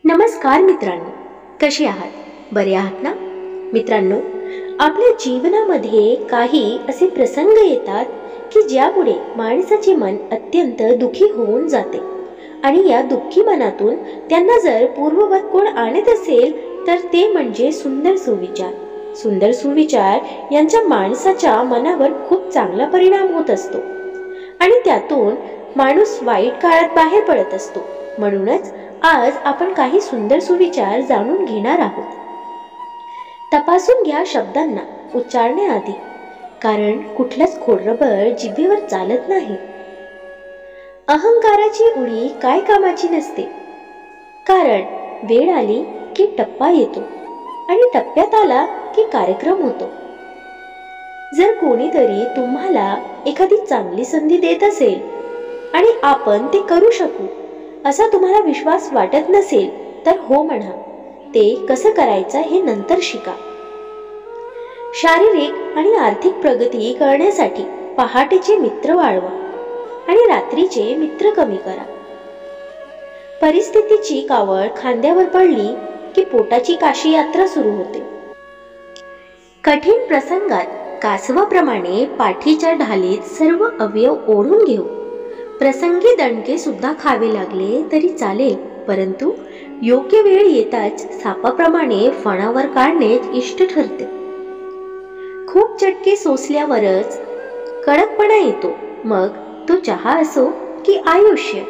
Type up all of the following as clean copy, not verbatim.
नमस्कार मित्रांनो, कसे आहात? बरे आहात ना? मित्रांनो, आपल्या जीवनामध्ये काही असे प्रसंग येतात की ज्यामुळे माणसाचे मन अत्यंत दुखी होऊन जाते आणि या दुःखी मनातून त्यांना जर पूर्ववत कोण आणत असेल तर ते म्हणजे सुंदर सुविचार. सुंदर सुविचार यांचा माणसाच्या मनावर खूप चांगला परिणाम होत असतो आणि त्यातून माणूस वाईट काळात बाहेर पडत असतो. म्हणूनच आज आपण काही सुंदर सुविचार जाणून घेणार आहोत. तपासून घ्या शब्दांना उच्चारण्याआधी, कारण कुठलंच खोडरबर जिभेवर चालत नाही. अहंकाराची उडी काय कामाची नसते, कारण वेळ आली की टप्पा येतो आणि टप्प्यात आला की कार्यक्रम होतो. जर कोणीतरी तुम्हाला एखादी चांगली संधी देत असेल आणि आपण ते करू शकू असा तुम्हाला विश्वास वाटत नसेल तर हो म्हणा. ते कसं करायचं हे नंतर शिका. शारीरिक आणि आर्थिक प्रगती करण्यासाठी पहाटेचे मित्र वाढवा आणि रात्रीचे मित्र कमी करा. परिस्थितीची कावळ खांद्यावर पडली की पोटाची काशी यात्रा सुरू होते. कठीण प्रसंगात कासवाप्रमाणे पाठीच्या ढालीत सर्व अवयव ओढून घेऊ. प्रसंगी दणके सुद्धा खावे लागले तरी चालेल, परंतु योग्य वेळ येताच सापाप्रमाणे फणावर काढणे इष्ट ठरते. खूप चटके सोसल्यावरच कडकपणा येतो, मग तो चहा असो की आयुष्य.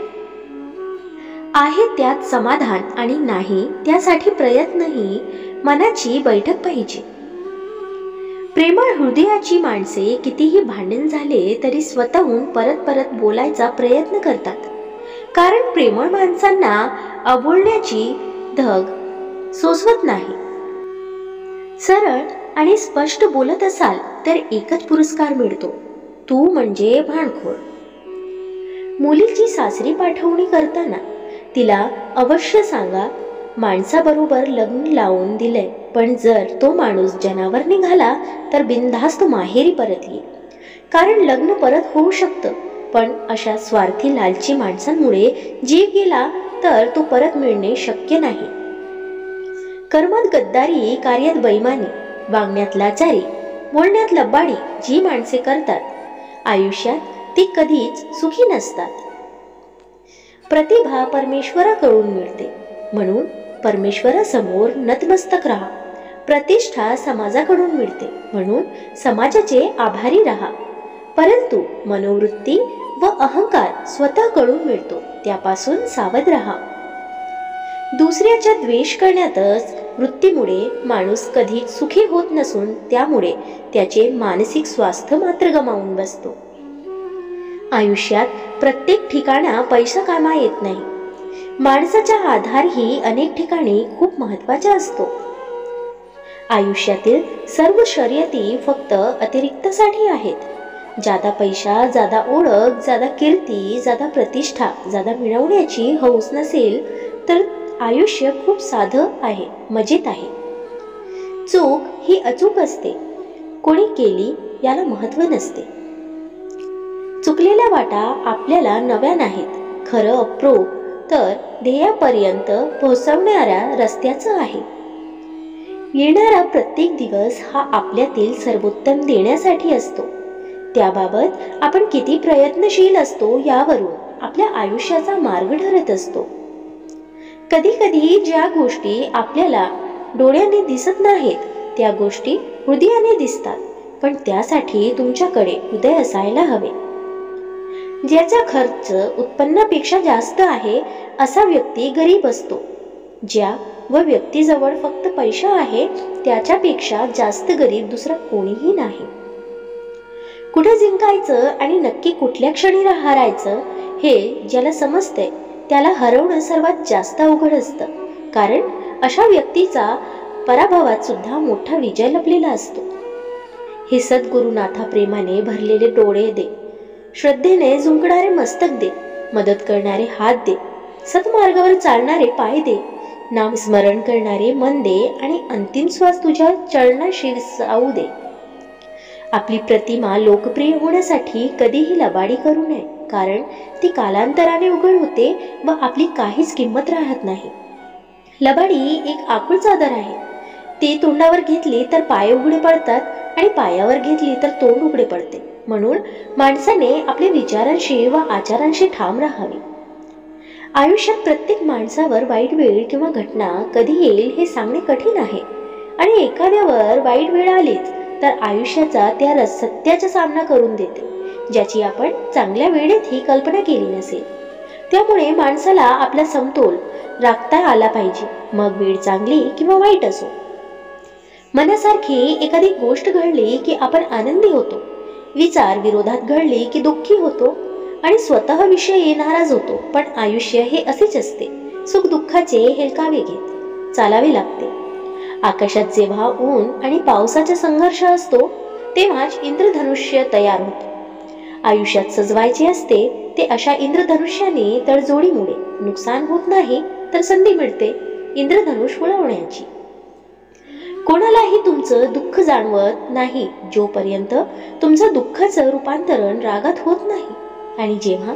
आहे त्यात समाधान आणि नाही त्यासाठी प्रयत्नही मनाची बैठक पाहिजे. प्रेमळ हृदयाची माणसे कितीही भांडण झाले तरी स्वतःहून परत परत बोलायचा प्रयत्न करतात, कारण प्रेमळ माणसांना अबोलण्याची धग सोसवत नाही. सरळ आणि स्पष्ट बोलत असाल तर एकच पुरस्कार मिळतो, तू म्हणजे भांडखोर. मुलीची सासरी पाठवणी करताना तिला अवश्य सांगा, माणसाबरोबर लग्न लावून दिलंय, पण जर तो माणूस जनावर निघाला तर बिनधास्त माहेरी परत येईल, कारण लग्न परत होऊ शकतं, पण अशा स्वार्थी लालची माणसांमुळे जीव गेला तर तो परत मिळणे शक्य नाही. कर्मात गद्दारी, कार्यात बैमानी, वागण्यात लाचारी, बोलण्यात लबाडी जी माणसे करतात आयुष्यात ती कधीच सुखी नसतात. प्रतिभा परमेश्वराकडून मिळते, म्हणून परमेश्वरासमोर नतमस्तक राहा. प्रतिष्ठा समाजाकडून मिळते, म्हणून समाजाचे आभारी राहा. परंतु मनोवृत्ती व अहंकार स्वतःकडून मिळतो, त्यापासून सावध राहा. दुसऱ्याचा द्वेष करण्यातच वृत्तीमुळे माणूस कधीच सुखी होत नसून त्यामुळे त्याचे मानसिक स्वास्थ्य मात्र गमावून बसतो. आयुष्यात प्रत्येक ठिकाणा पैसा कामा येत नाही. माणसाचा आधारही अनेक ठिकाणी खूप महत्त्वाचा असतो. आयुष्यातील सर्व शर्यती फक्त अतिरिक्तसाठी आहेत. जादा पैसा, जादा ओळख, जादा कीर्ती, जादा प्रतिष्ठा, जादा मिळवण्याची हौस नसेल तर आयुष्य खूप साधं आहे, मजेत आहे. चूक ही अचूक असते, कोणी केली याला महत्त्व नसते. चुकलेल्या वाटा आपल्याला नव्या नाहीत, खरं अप्रूप तर ध्येयापर्यंत पोहोचवणाऱ्या रस्त्याचं आहे. येणारा प्रत्येक दिवस हा आपल्यातील सर्वोत्तम देण्यासाठी असतो. त्याबाबत आपण किती प्रयत्नशील असतो यावरून आपल्या आयुष्याचा मार्ग ठरत असतो. कधी कधी ज्या गोष्टी आपल्याला डोळ्याने दिसत नाहीत त्या गोष्टी हृदयाने दिसतात, पण त्यासाठी तुमच्याकडे हृदय असायला हवे. ज्याचा खर्च उत्पन्नापेक्षा जास्त आहे असा व्यक्ती गरीब असतो. ज्या व व्यक्तीजवळ फक्त पैसा आहे त्याच्यापेक्षा जास्त गरीब दुसरा कोणीही नाही. कुठे जिंकायचं आणि नक्की कुठल्या क्षणी हारायचं हे ज्याला समजते त्याला हरवणं सर्वात जास्त अवघड असतं, कारण अशा व्यक्तीचा पराभवात सुद्धा मोठा विजय लपलेला असतो. हे सद्गुरुनाथा प्रेमाने भरलेले डोळे दे, श्रद्धेने झुंकणारे मस्तक दे, मदत करणारे हात दे, सत्मार्गावर चालणारे पाय दे, नाम स्मरण करणारे मन दे आणि अंतिम श्वास तुझ्या चरणाशी जाऊ दे. आपली प्रतिमा लोकप्रिय होण्यासाठी कधीही लबाडी करू नये, कारण ती कालांतराने उघड होते व आपली काहीच किंमत राहत नाही. लबाडी एक आकुळ चादर आहे. ती तोंडावर घेतली तर पाय उघडे पडतात आणि पायावर घेतली तर तोंड उघडे पडते. म्हणून माणसाने आपल्या विचारांशी व आचारांशी ठाम राहावे. आयुष्यात प्रत्येक माणसावर वाईट वेळ किंवा घटना कधी येईल हे सांगणे कठीण आहे, आणि एखाद्यावर वाईट वेळ आलीच तर आयुष्याचा त्या सत्याचा सामना करून देते, ज्याची आपण चांगल्या वेळेतही कल्पना केली नसेल. त्यामुळे माणसाला आपला समतोल राखता आला पाहिजे, मग वेळ चांगली किंवा वाईट असो. मनासारखी एखादी गोष्ट घडली की आपण आनंदी होतो, विचार विरोधात घडली की दुःखी होतो आणि स्वतःविषयी नाराज होतो. पण आयुष्य हे असेच असते, सुख दुःखाचे हेलकावे घेत चालावे लागते. आकाशात जेव्हा ऊन आणि पावसाचा संघर्ष असतो तेव्हाच इंद्रधनुष्य तयार होते. आयुष्यात सजवायचे असते ते अशा इंद्रधनुष्याने तडजोडीमुळे नुकसान होत नाही तर संधी मिळते इंद्रधनुष उडवण्याची. कोणालाही तुमचं दुःख जाणवत नाही जोपर्यंत तुमचं दुःखाचं रूपांतरण रागात होत नाही, आणि जेव्हा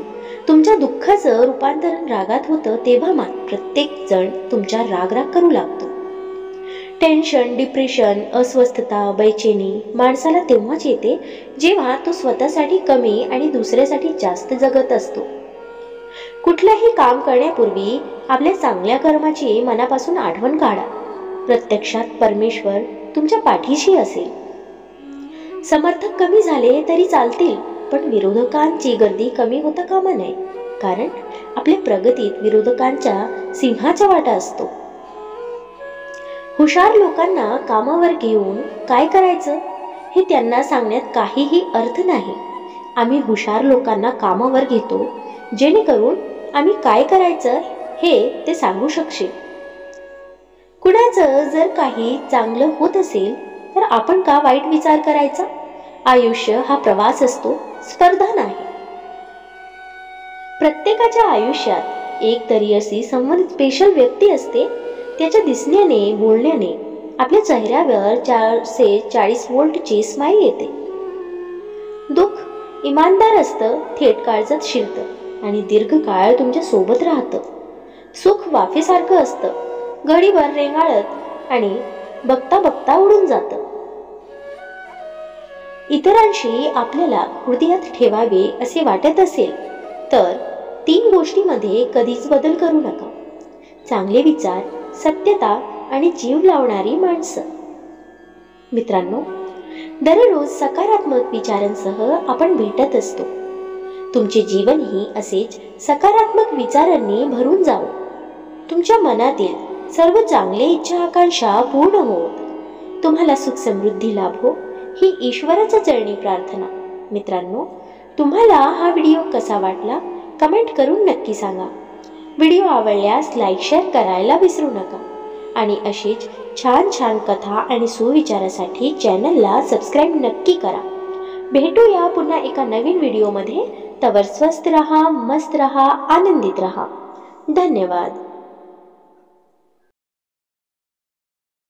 तुमच्या दुःखाचं रूपांतरण रागात होतं तेव्हा मात्र प्रत्येक जण तुमच्या राग करू लागतो. टेन्शन, डिप्रेशन, अस्वस्थता, बेचैनी माणसाला तेव्हाच येते जेव्हा तो स्वतःसाठी कमी आणि दुसऱ्यासाठी जास्त जगत असतो. कुठलंही काम करण्यापूर्वी आपल्या चांगल्या कर्माची मनापासून आठवण काढा. प्रत्यक्षात परमेश्वर तुमच्या पाठीशी असेल. समर्थक कमी झाले तरी चालतील, पण विरोधकांची गर्दी कमी होता कामा नये, कारण आपल्या प्रगतीत विरोधकांच्या सिंहाचा वाटा असतो. हुशार लोकांना कामावर घेऊन काय करायचं हे त्यांना सांगण्यात काहीही अर्थ नाही. आम्ही हुशार लोकांना कामावर घेतो जेणेकरून आम्ही काय करायचं हे ते सांगू शकशील. कुणाचं जर काही चांगलं होत असेल तर आपण का वाईट विचार करायचा? आयुष्य हा प्रवास असतो, स्पर्धा नाही. प्रत्येकाच्या आयुष्यात एक तरी अशी संबंधित स्पेशल व्यक्ती असते. त्याच्या दिसण्याने, बोलण्याने आपल्या चेहऱ्यावर 440 व्होल्टची स्माईल येते. दुःख इमानदार असतं, थेट काळजात शिरतं आणि दीर्घकाळ तुमच्या सोबत राहतं. सुख वाफेसारखं असतं, घडीभर रेंगाळत आणि बघता बघता उडून जातं. इतरांशी आपल्याला हृदयात ठेवावे असे वाटत असेल तर 3 गोष्टींमध्ये कधीच बदल करू नका: चांगले विचार, सत्यता आणि जीव लावणारी माणसं. मित्रांनो, दररोज सकारात्मक विचारांसह आपण भेटत असतो. तुमचे जीवनही असेच सकारात्मक विचारांनी भरून जावो. तुमच्या मनातील सर्व चांगले इच्छा आकांक्षा पूर्ण होत तुम्हाला सुख समृद्धी लाभो ही ईश्वराच्या चरणी प्रार्थना. मित्रांनो, तुम्हाला हा व्हिडिओ कसा वाटला कमेंट करून नक्की सांगा. व्हिडिओ आवडल्यास लाईक शेअर करायला विसरू नका, आणि अशीच छान छान कथा आणि सुविचारासाठी चॅनलला सबस्क्राईब नक्की करा. भेटूया पुन्हा एका नवीन व्हिडिओमध्ये. तवर स्वस्थ रहा, मस्त रहा, आनंदित रहा. धन्यवाद.